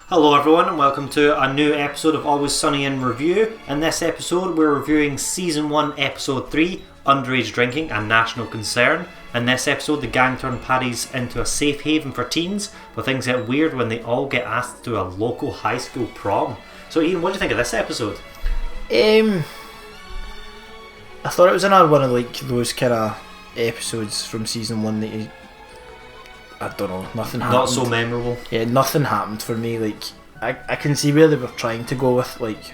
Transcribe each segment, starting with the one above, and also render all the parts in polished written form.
Hello everyone and welcome to a new episode of Always Sunny in Review. In this episode we're reviewing Season 1 Episode 3, Underage Drinking and National Concern. In this episode the gang turn Paddy's into a safe haven for teens, but things get weird when they all get asked to do a local high school prom. So Ian, what do you think of this episode? I thought it was another one of those kind of episodes from Season 1 that I don't know, nothing happened. Not so memorable. Yeah, nothing happened for me. I can see where they were trying to go with it,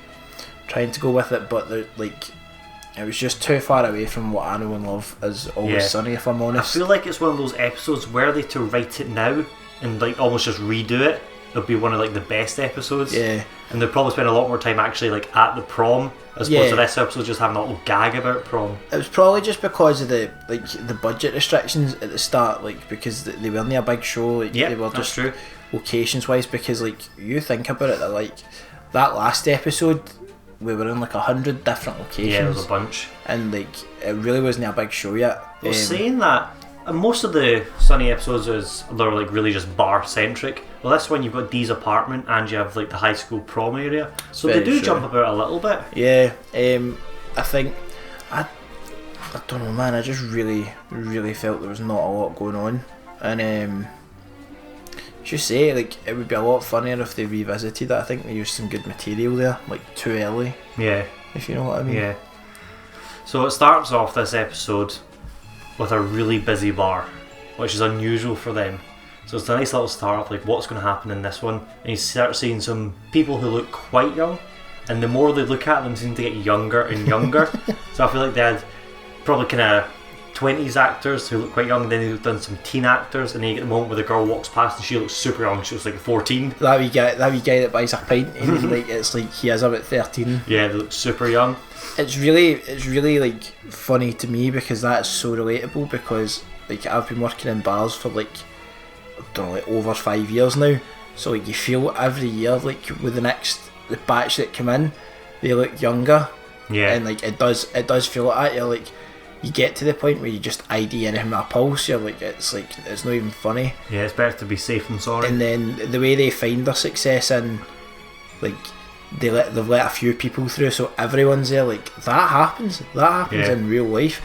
but it was just too far away from what I know and love as Always Sunny, if I'm honest. I feel like it's one of those episodes where they to write it now and almost just redo it. It'll be one of the best episodes. Yeah. And they'll probably spend a lot more time actually at the prom as opposed to this episode just having a little gag about prom. It was probably just because of the budget restrictions at the start, because they weren't a big show. They were just true. Locations wise, because you think about it, that last episode we were in 100 different locations. Yeah, there was a bunch. And it really wasn't a big show yet. Well, saying that, most of the Sunny episodes they're really just bar centric. Well, this one you've got Dee's apartment and you have the high school prom area, so they do jump about a little bit. Yeah, I think I don't know, man. I just really felt there was not a lot going on, and just say it would be a lot funnier if they revisited it. I think they used some good material there, too early. Yeah, if you know what I mean. Yeah. So it starts off this episode with a really busy bar, which is unusual for them. So it's a nice little start of what's going to happen in this one, and you start seeing some people who look quite young, and the more they look at them seem to get younger and younger. So I feel like they had probably kind of 20s actors who look quite young, and then they've done some teen actors, and then you get the moment where the girl walks past and she looks super young. She looks 14. That wee guy that buys a pint and it's he is about 13. Yeah, they look super young. It's really funny to me because that's so relatable, because I've been working in bars for over 5 years now, so you feel every year with the batch that come in, they look younger. Yeah. And it does feel like that. You get to the point where you just ID anything with a pulse. You're it's not even funny. Yeah, it's better to be safe than sorry. And then the way they find their success in they've let a few people through, so everyone's there. That happens in real life.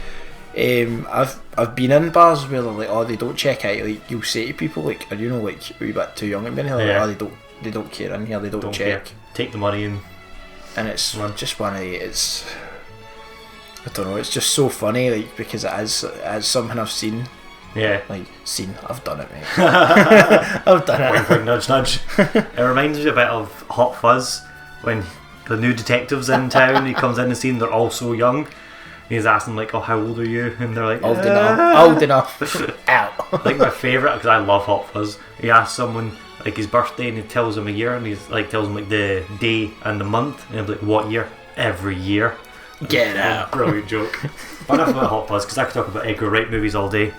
I've been in bars where they're they don't check out. You'll say to people are you a wee bit too young to be in here? They don't care in here. They don't check. Care. Take the money and it's just one of the. I don't know. It's just so funny, because it is something I've seen. Yeah. I've done it, mate. I've done it. Wink, nudge, nudge. It reminds me a bit of Hot Fuzz when the new detective's in town. He comes in the scene. They're all so young. And he's asking oh, how old are you? And they're like, old enough. Out. My favourite, because I love Hot Fuzz. He asks someone his birthday and he tells him a year, and he's tells him the day and the month, and he's what year? Every year. Get out. Brilliant joke. But enough about Hot Fuzz, because I could talk about Edgar Wright movies all day.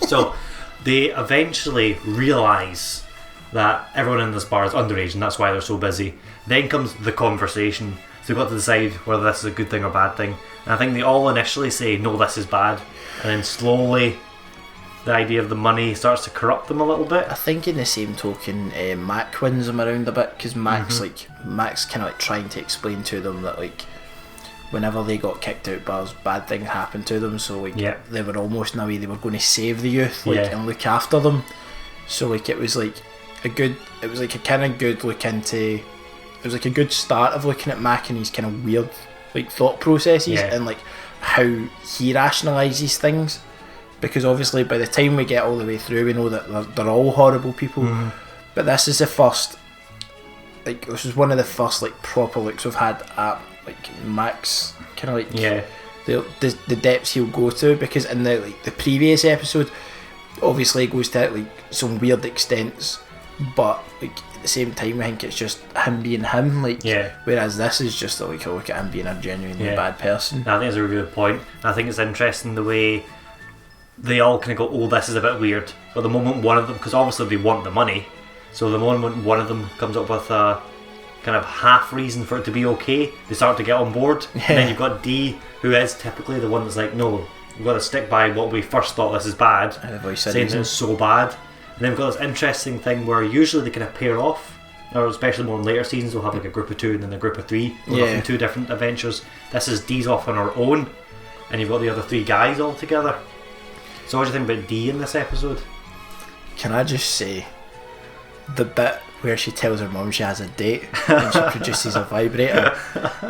So they eventually realise that everyone in this bar is underage, and that's why they're so busy. Then comes the conversation. So they've got to decide whether this is a good thing or bad thing. And I think they all initially say, no, this is bad. And then slowly the idea of the money starts to corrupt them a little bit. I think in the same token, Mac wins them around a bit, because Mac's Mac's kind of trying to explain to them that whenever they got kicked out bars, bad things happened to them. So they were almost in a way they were going to save the youth and look after them. So it was a kind of good look into. It was a good start of looking at Mac and his kind of weird thought processes and how he rationalises things, because obviously by the time we get all the way through we know that they're all horrible people, but this is the first this is one of the first proper looks we've had at Mac's kind of the depths he'll go to, because in the previous episode obviously it goes to some weird extents, but at the same time I think it's just him being him, whereas this is just a look at him being a genuinely bad person. I think it's a really good point. I think it's interesting the way they all kind of go, oh, this is a bit weird, but the moment one of them, because obviously they want the money, so the moment one of them comes up with a kind of half reason for it to be okay, they start to get on board. And then you've got D, who is typically the one that's no, we've got to stick by what we first thought this is bad, saying it's so bad. And then we've got this interesting thing where usually they kind of pair off, or especially more in later seasons, we'll have like a group of 2 and then a group of 3 going off in 2 different adventures. This is Dee's off on her own, and you've got the other 3 guys all together. So what do you think about Dee in this episode? Can I just say, the bit where she tells her mum she has a date and she produces a vibrator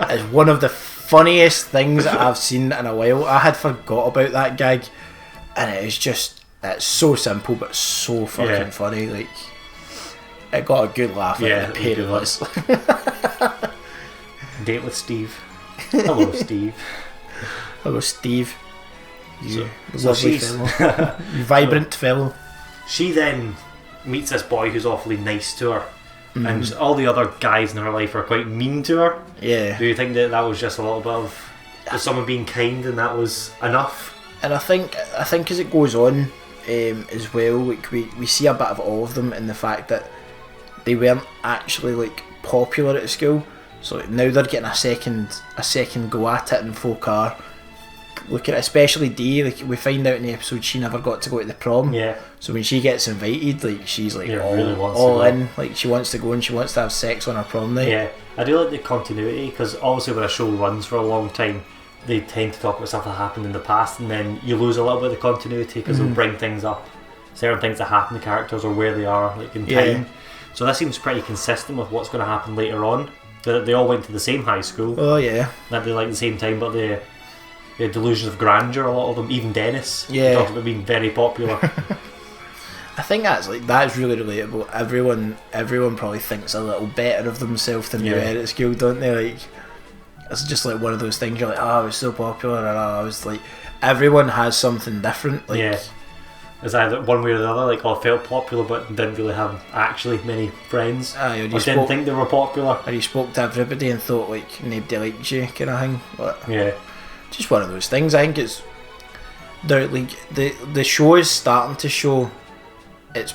is one of the funniest things that I've seen in a while. I had forgot about that gag, and it's so simple but so fucking funny. Like, it got a good laugh out of the pair of us. Date with Steve. Hello, Steve. Hello, Steve. You lovely fellow. You vibrant fellow. She then meets this boy who's awfully nice to her, and all the other guys in her life are quite mean to her. Yeah. Do you think that was just a little bit of someone being kind and that was enough? And I think as it goes on as well, like we see a bit of all of them in the fact that they weren't actually like popular at school, so now they're getting a second go at it, and folk are looking at, especially Dee, like we find out in the episode she never got to go to the prom. Yeah. So when she gets invited, like she's like really all in, like she wants to go and she wants to have sex on her prom night. Yeah, I do like the continuity, because obviously when a show runs for a long time, they tend to talk about stuff that happened in the past, and then you lose a little bit of the continuity because they'll bring things up, certain things that happen to characters or where they are like in time. So this seems pretty consistent with what's going to happen later on. They all went to the same high school. Oh yeah. That they like the same time, but they had delusions of grandeur. A lot of them, even Dennis. Yeah. Talked about being very popular. I think that's really relatable. Everyone probably thinks a little better of themselves than they were at school, don't they? Like, it's just like one of those things. You're like, oh, I was so popular, and I was like, everyone has something different. Like, yeah. It's either one way or the other. Like, I felt popular, but didn't really have actually many friends. Or didn't think they were popular. Or you spoke to everybody and thought like nobody liked you, kind of thing. But yeah. Just one of those things. I think it's the show is starting to show its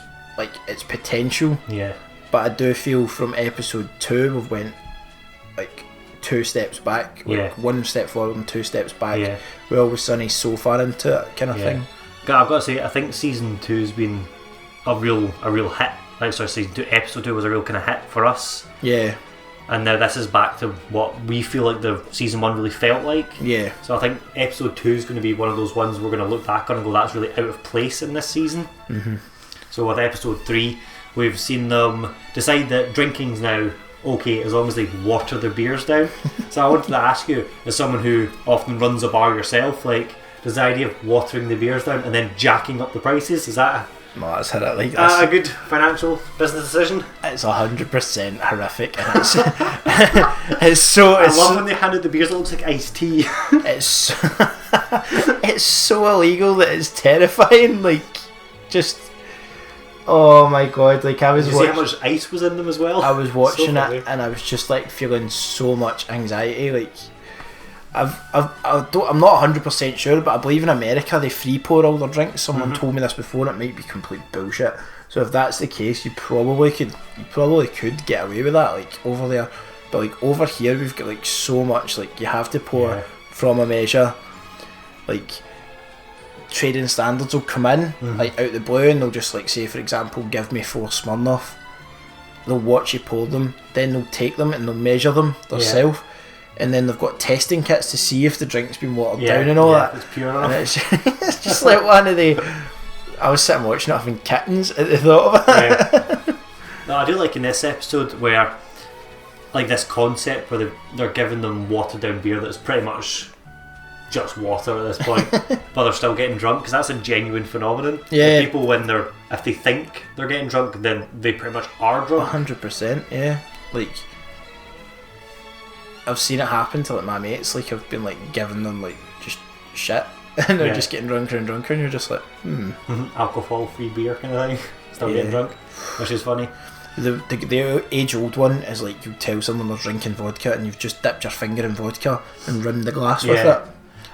potential. Yeah. But I do feel from episode 2 we've went like 2 steps back. Like 1 step forward and 2 steps back. Yeah. We're always sunny so far into it, kind of thing. I've got to say, I think season 2's been a real hit. Like, sorry, season 2, episode 2 was a real kind of hit for us. Yeah. And now this is back to what we feel like the season 1 really felt like. Yeah. So I think episode 2 is going to be one of those ones we're going to look back on and go, that's really out of place in this season. Mm-hmm. So with episode 3, we've seen them decide that drinking's now okay as long as they water their beers down. So I wanted to ask you, as someone who often runs a bar yourself, like, does the idea of watering the beers down and then jacking up the prices, is that no, that's hit it like this. A good financial business decision? It's 100% horrific, and it's so. I love when they handed the beers. It looks like iced tea. It's so illegal that it's terrifying. Like, just oh my god! Like I was. Did you see how much ice was in them as well? I was watching it, and I was just like feeling so much anxiety. Like, I'm not 100% sure, but I believe in America they free pour all their drinks. Someone told me this before, and it might be complete bullshit. So if that's the case, you probably could get away with that, like over there. But like over here, we've got like so much. Like you have to pour from a measure. Like trading standards will come in like out the blue, and they'll just like say, for example, give me 4 Smirnoff. They'll watch you pour them, then they'll take them and they'll measure them themselves. And then they've got testing kits to see if the drink's been watered down and all that. It's pure enough. And it's just like one of the. I was sitting watching it having kittens at the thought of it. No, I do like in this episode where, like, this concept where they're giving them watered down beer that's pretty much just water at this point, but they're still getting drunk, because that's a genuine phenomenon. Yeah. Like, people, if they think they're getting drunk, then they pretty much are drunk. 100%, yeah. Like, I've seen it happen to like my mates. Like I've been like giving them like just shit, and they're just getting drunker and drunker, and you're just like, alcohol-free beer kind of thing. Still getting drunk, which is funny. The age-old one is like you tell someone they're drinking vodka, and you've just dipped your finger in vodka and rimmed the glass with it.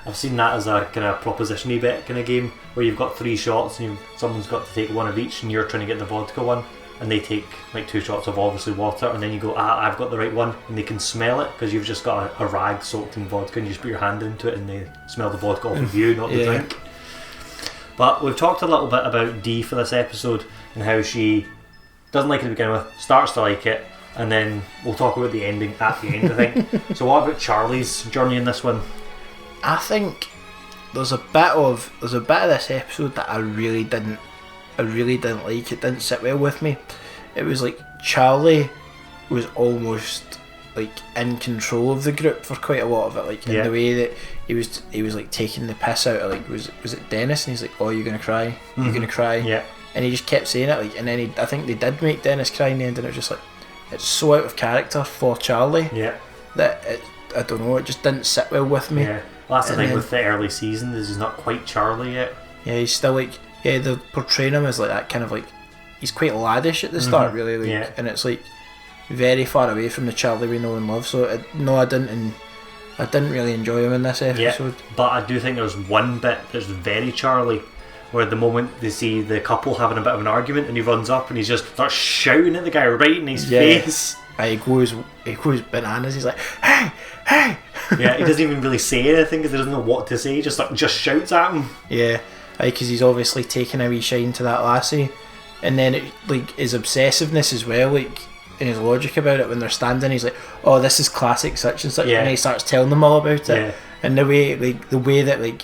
I've seen that as a kind of proposition-y bet kind of game where you've got 3 shots and someone's got to take 1 of each, and you're trying to get the vodka one. And they take like 2 shots of obviously water, and then you go, I've got the right one, and they can smell it because you've just got a rag soaked in vodka, and you just put your hand into it and they smell the vodka off of you, not the drink. But we've talked a little bit about Dee for this episode and how she doesn't like it to begin with, starts to like it, and then we'll talk about the ending at the end, I think. So what about Charlie's journey in this one? I think there's a bit of this episode that I really didn't like. It didn't sit well with me. It was like Charlie was almost like in control of the group for quite a lot of it, like in the way that he was like taking the piss out of, like, was it Dennis, and he's like, oh, you're gonna cry, you're gonna cry, and he just kept saying it, like, and then I think they did make Dennis cry in the end, and it was just like, it's so out of character for Charlie that I don't know, it just didn't sit well with me. Well, that's the thing with the early season, is he's not quite Charlie yet. He's still like, they're portraying him as like that kind of like, he's quite laddish at the start, really, like, and it's like very far away from the Charlie we know and love. So I didn't really enjoy him in this episode. But I do think there's one bit that's very Charlie, where the moment they see the couple having a bit of an argument, and he runs up and he just starts shouting at the guy right in his face. He goes bananas. He's like, hey. He doesn't even really say anything because he doesn't know what to say. He just shouts at him. Because he's obviously taking a wee shine to that lassie, and then his obsessiveness as well, like, and his logic about it when they're standing, he's like, oh, this is classic such and such, and he starts telling them all about it, and the way that like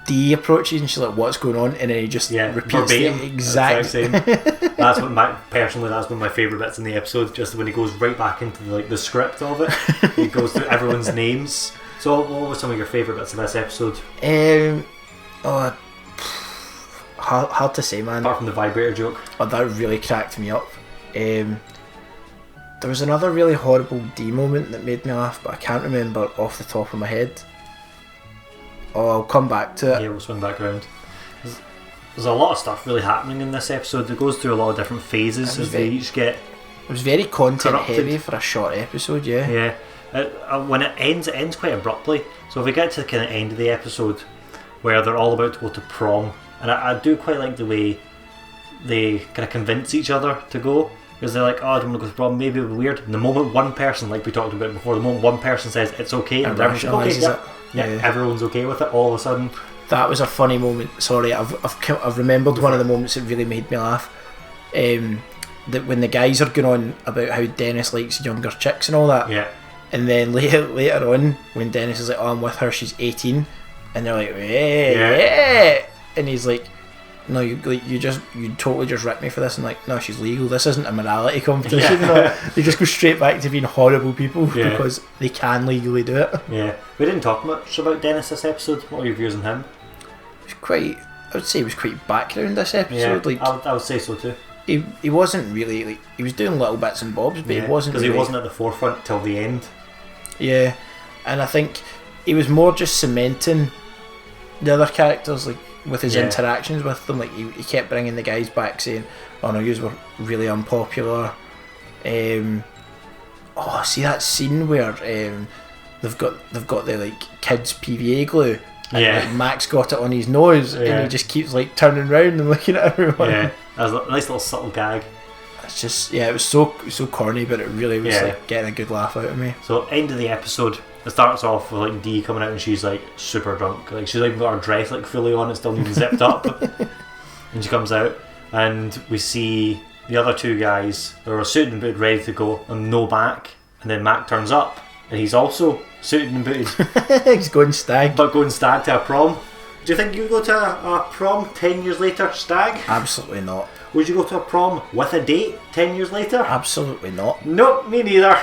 Dee approaches, and she's like, what's going on, and then he just repeats the exact same. That's one of my favourite bits in the episode, just when he goes right back into the script of it. He goes through everyone's names. So what were some of your favourite bits of this episode? Hard to say, man. Apart from the vibrator joke. That really cracked me up. There was another really horrible D moment that made me laugh, but I can't remember off the top of my head. I'll come back to it. Yeah, we'll swing back around. There's a lot of stuff really happening in this episode. It goes through a lot of different phases as they each get. It was very content corrupted. heavy for a short episode, when it ends quite abruptly. So if we get to the kind of end of the episode, where they're all about to go to prom, and I do quite like the way they kind of convince each other to go, because they're like, oh, I don't want to go to prom, maybe it'll be weird. And the moment one person, like we talked about before, the moment one person says it's okay, and everyone's like, okay, everyone's okay with it, all of a sudden. That was a funny moment. Sorry, I've remembered one of the moments that really made me laugh. That when the guys are going on about how Dennis likes younger chicks and all that, and then later on when Dennis is like, oh, I'm with her, she's 18, and they're like, yeah, and he's like, no, you totally just ripped me for this, and like, no, she's legal, this isn't a morality competition. No, they just go straight back to being horrible people because they can legally do it. We didn't talk much about Dennis this episode. What are your views on him? I would say it was quite background this episode. I would say so too. He wasn't really, like, he was doing little bits and bobs, but he wasn't because he wasn't at the forefront till the end. And I think he was more just cementing the other characters, like, with his interactions with them. Like, he kept bringing the guys back saying, oh no, you were really unpopular. See that scene where they've got the like kids PVA glue, and like, Max got it on his nose, and he just keeps like turning around and looking at everyone. That was a nice little subtle gag. It's just, it was so corny, but it really was like getting a good laugh out of me. So end of the episode, it starts off with like Dee coming out and she's like super drunk, like she's even got her dress like fully on, it's still even zipped up, and she comes out and we see the other two guys, they're suited and booted ready to go, and no Mac, and then Mac turns up and he's also suited and booted. He's going stag to a prom. Do you think you would go to a prom 10 years later, stag? Absolutely not. Would you go to a prom with a date 10 years later? Absolutely not. Nope, me neither.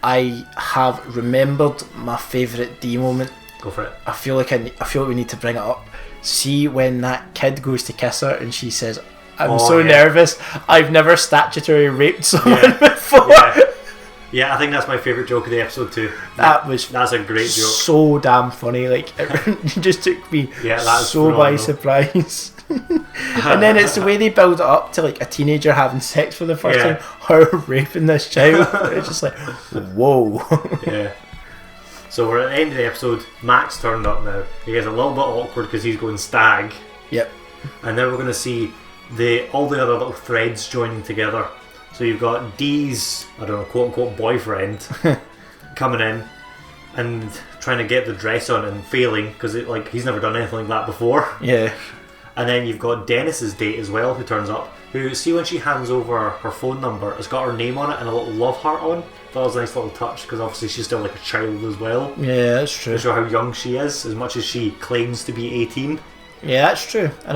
I have remembered my favourite D moment. Go for it. I feel like we need to bring it up. See when that kid goes to kiss her and she says, I'm so nervous, I've never statutory raped someone before. Yeah, I think that's my favourite joke of the episode too. That's a great joke. So damn funny. Like, it just took me so by surprise. And then it's the way they build it up to like a teenager having sex for the first time, her raping this child. It's just like, whoa. So we're at the end of the episode. Max turned up now. He gets a little bit awkward because he's going stag. Yep. And then we're going to see all the other little threads joining together. So you've got Dee's, I don't know, quote unquote boyfriend coming in and trying to get the dress on and failing because he's never done anything like that before. Yeah. And then you've got Dennis's date as well, who turns up. who, see when she hands over her phone number, it's got her name on it and a little love heart on. That was a nice little touch, because obviously she's still like a child as well. Yeah, that's true. To show how young she is, as much as she claims to be 18. Yeah, that's true. I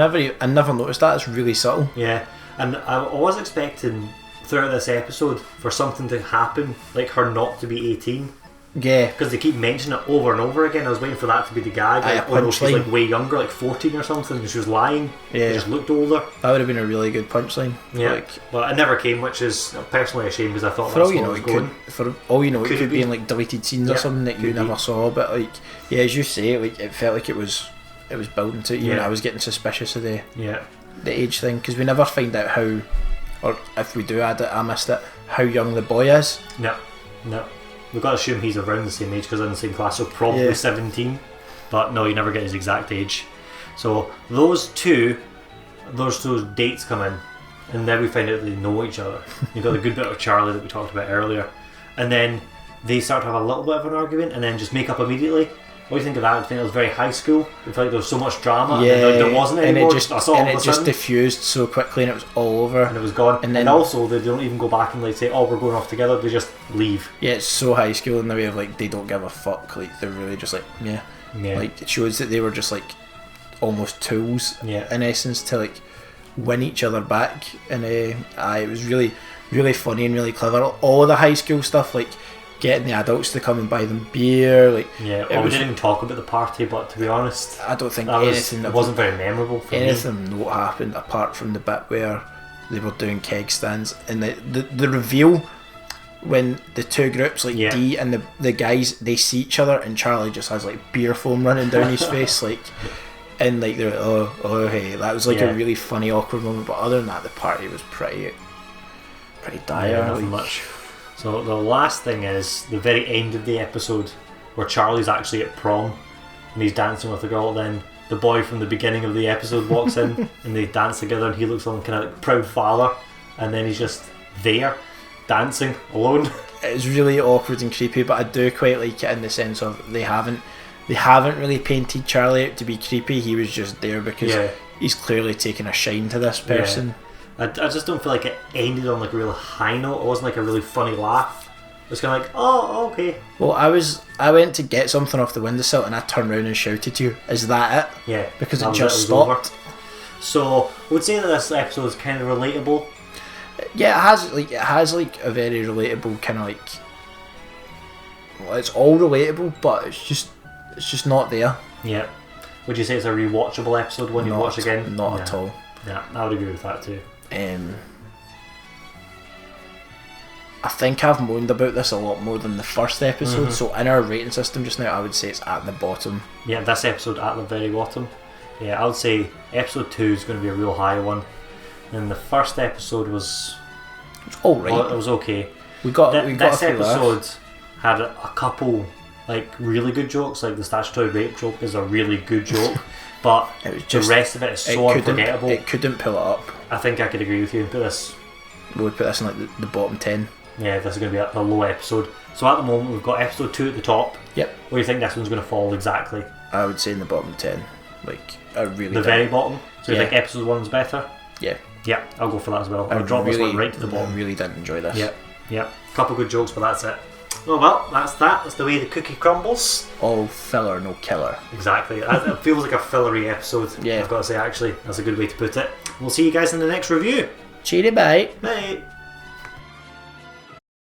never noticed that. It's really subtle. Yeah, and I was expecting throughout this episode for something to happen, like her not to be 18. Yeah. Because they keep mentioning it over and over again. I was waiting for that to be the gag. Like, oh no, she's like way younger, like 14 or something, and she was lying. Yeah. She just looked older. That would have been a really good punchline. Yeah. Like, but it never came, which is personally a shame, because I thought for that's all you what know, was it going. for all you know, it could be in like deleted scenes or something that you never saw. But like, yeah, as you say, like it felt like it was building to it. Even I was getting suspicious of the age thing, because we never find out how, or if we do add it, I missed it, how young the boy is. No. We've got to assume he's around the same age because they're in the same class, so probably 17. But no, you never get his exact age. So those dates come in, and then we find out they know each other. You've got the good bit of Charlie that we talked about earlier, and then they start to have a little bit of an argument, and then just make up immediately. What do you think of that? I think it was very high school. I felt like there was so much drama, yeah, and there wasn't anymore. And it just diffused so quickly, and it was all over, and it was gone. And also, they don't even go back and like say, "Oh, we're going off together." They just leave. Yeah, it's so high school in the way of like they don't give a fuck. Like they're really just like Like it shows that they were just like almost tools in essence to like win each other back. And it was really, really funny and really clever. All the high school stuff, like getting the adults to come and buy them beer, like we didn't even talk about the party, but to be honest, I don't think it wasn't very memorable for anything me. What happened apart from the bit where they were doing keg stands and the reveal when the two groups like D and the guys, they see each other and Charlie just has like beer foam running down his face, like, and like they're like, oh hey, that was like a really funny awkward moment. But other than that, the party was pretty dire. Nothing much. So the last thing is the very end of the episode where Charlie's actually at prom and he's dancing with a girl. Then the boy from the beginning of the episode walks in and they dance together, and he looks like kind of like proud father, and then he's just there dancing alone. It's really awkward and creepy, but I do quite like it in the sense of they haven't really painted Charlie out to be creepy. He was just there because he's clearly taken a shine to this person. Yeah. I just don't feel like it ended on like a real high note. It wasn't like a really funny laugh. It was kind of like, oh, okay. Well, I went to get something off the windowsill and I turned around and shouted to you, "Is that it?" Yeah. Because it just stopped. Over. So I would say that this episode is kind of relatable. Yeah, it has like a very relatable kind of like. Well, it's all relatable, but it's just not there. Yeah. Would you say it's a rewatchable episode when you watch again? Not at all. Yeah, I would agree with that too. I think I've moaned about this a lot more than the first episode, so in our rating system just now I would say it's at the bottom. Yeah, this episode at the very bottom. Yeah, I would say episode 2 is going to be a real high one, and the first episode was alright. Well, it was okay. This episode had a couple like really good jokes, like the statutory rape joke is a really good joke. But it was just, the rest of it is so unforgettable. It couldn't pull it up. I think I could agree with you. We would put this in like the bottom 10. Yeah, this is going to be a low episode. So at the moment we've got episode 2 at the top. Yep. Where do you think this one's going to fall exactly? I would say in the bottom 10. Like, I really very bottom? So you think episode 1's better? Yeah. Yeah, I'll go for that as well. I'll drop this one right to the bottom. I really didn't enjoy this. Yep. Couple good jokes, but that's it. Oh well, that's that. That's the way the cookie crumbles. All filler, no killer. Exactly. It feels like a fillery episode. Yeah. I've got to say, actually, that's a good way to put it. We'll see you guys in the next review. Cheery, bye. Bye.